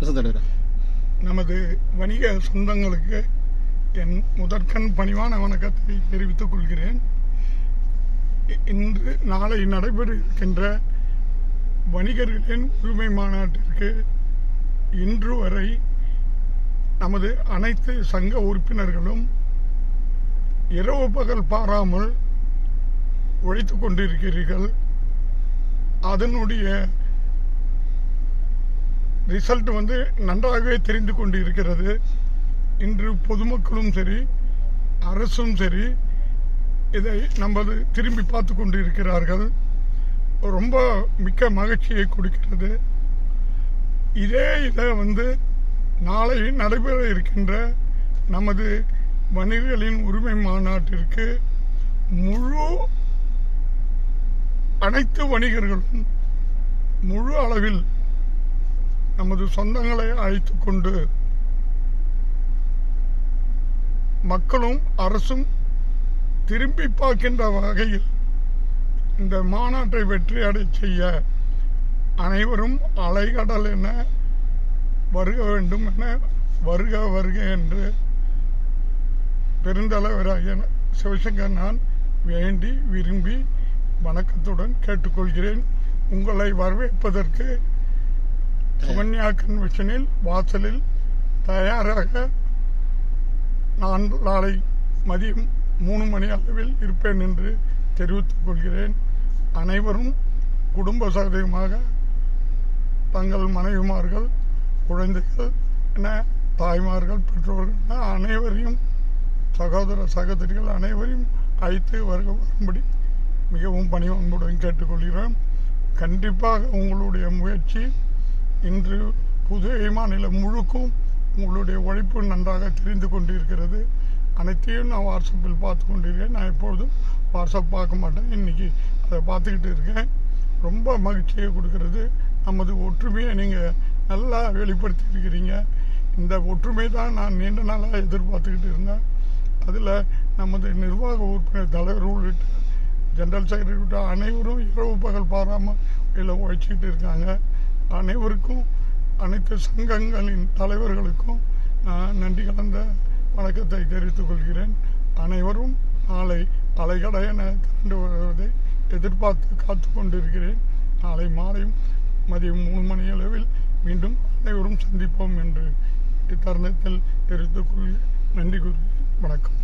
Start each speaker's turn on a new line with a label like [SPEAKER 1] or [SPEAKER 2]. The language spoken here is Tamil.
[SPEAKER 1] நமது வணிக சொந்தங்களுக்கு என் முதற்கண் பணிவான வணக்கத்தை தெரிவித்துக் கொள்கிறேன். இன்று நாளை நடைபெற இருக்கின்ற வணிகர்களின் உரிமை மாநாட்டிற்கு இன்று வரை நமது அனைத்து சங்க உறுப்பினர்களும் இரவு பகல் பாராமல் உழைத்துக் கொண்டிருக்கிறீர்கள். அதனுடைய ரிசல்ட் நன்றாகவே தெரிந்து கொண்டு இருக்கிறது. இன்று பொதுமக்களும் சரி, அரசும் சரி, இதை நமது திரும்பி பார்த்து கொண்டு இருக்கிறார்கள். ரொம்ப மிக்க மகிழ்ச்சியை கொடுக்கிறது. இதை நாளை நடைபெற இருக்கின்ற நமது வணிகர்களின் உரிமை மாநாட்டிற்கு அனைத்து வணிகர்களும் முழு அளவில் நமது சொந்தங்களை அழைத்துக் கொண்டு மக்களும் அரசும் திரும்பி பார்க்கின்ற வகையில் இந்த மாநாட்டை வெற்றியடை செய்ய அனைவரும் அலைகடல் என வருக வேண்டும் என வருக வருக என்று பெருந்தலைவராகிய சிவசங்கர் நான் வேண்டி விரும்பி வணக்கத்துடன் கேட்டுக்கொள்கிறேன். உங்களை வரவேற்பதற்கு சுகன்யா கன்வென்ஷனில் வாசலில் தயாராக நான் நாளை மதியம் 3 மணி அளவில் இருப்பேன் என்று தெரிவித்துக் கொள்கிறேன். அனைவரும் குடும்ப சகதிகமாக தங்கள் மனைவிமார்கள், குழந்தைகள் என தாய்மார்கள், பெற்றோர்கள் அனைவரையும், சகோதர சகோதரிகள் அனைவரையும் அழைத்து வரும்படி மிகவும் பணிவன்புடன் கேட்டுக்கொள்கிறோம். கண்டிப்பாக உங்களுடைய முயற்சி இன்று புதுவை மாநிலம் முழுக்கும் உங்களுடைய உழைப்பு நன்றாக தெரிந்து கொண்டிருக்கிறது. அனைத்தையும் நான் வாட்ஸ்அப்பில் பார்த்து கொண்டிருக்கேன். நான் எப்பொழுதும் வாட்ஸ்அப் பார்க்க மாட்டேன். இன்றைக்கி அதை பார்த்துக்கிட்டு இருக்கேன். ரொம்ப மகிழ்ச்சியை கொடுக்கறது. நமது ஒற்றுமையை நீங்கள் நல்லா வெளிப்படுத்தி இருக்கிறீங்க. இந்த ஒற்றுமை தான் நான் நீண்ட நாளாக எதிர்பார்த்துக்கிட்டு இருந்தேன். அதில் நமது நிர்வாக உறுப்பினர் தலைவர் உள்ளிட்ட ஜெனரல் செக்ரட்டரி உள்ளிட்ட அனைவரும் இரவு பகல் பாராமல் இதில் உழைச்சிக்கிட்டு இருக்காங்க. அனைவருக்கும், அனைத்து சங்கங்களின் தலைவர்களுக்கும் நான் நன்றி கலந்த வணக்கத்தை தெரிவித்துக் கொள்கிறேன். அனைவரும் நாளை அலைகடையென திரண்டு வருவதை எதிர்பார்த்து காத்து கொண்டிருக்கிறேன். நாளை மாலையும் மதியம் 3 மணி அளவில் மீண்டும் அனைவரும் சந்திப்போம் என்று இத்தருணத்தில் தெரிவித்துக் கொள்கிறேன். நன்றி கூறுகிறேன். வணக்கம்.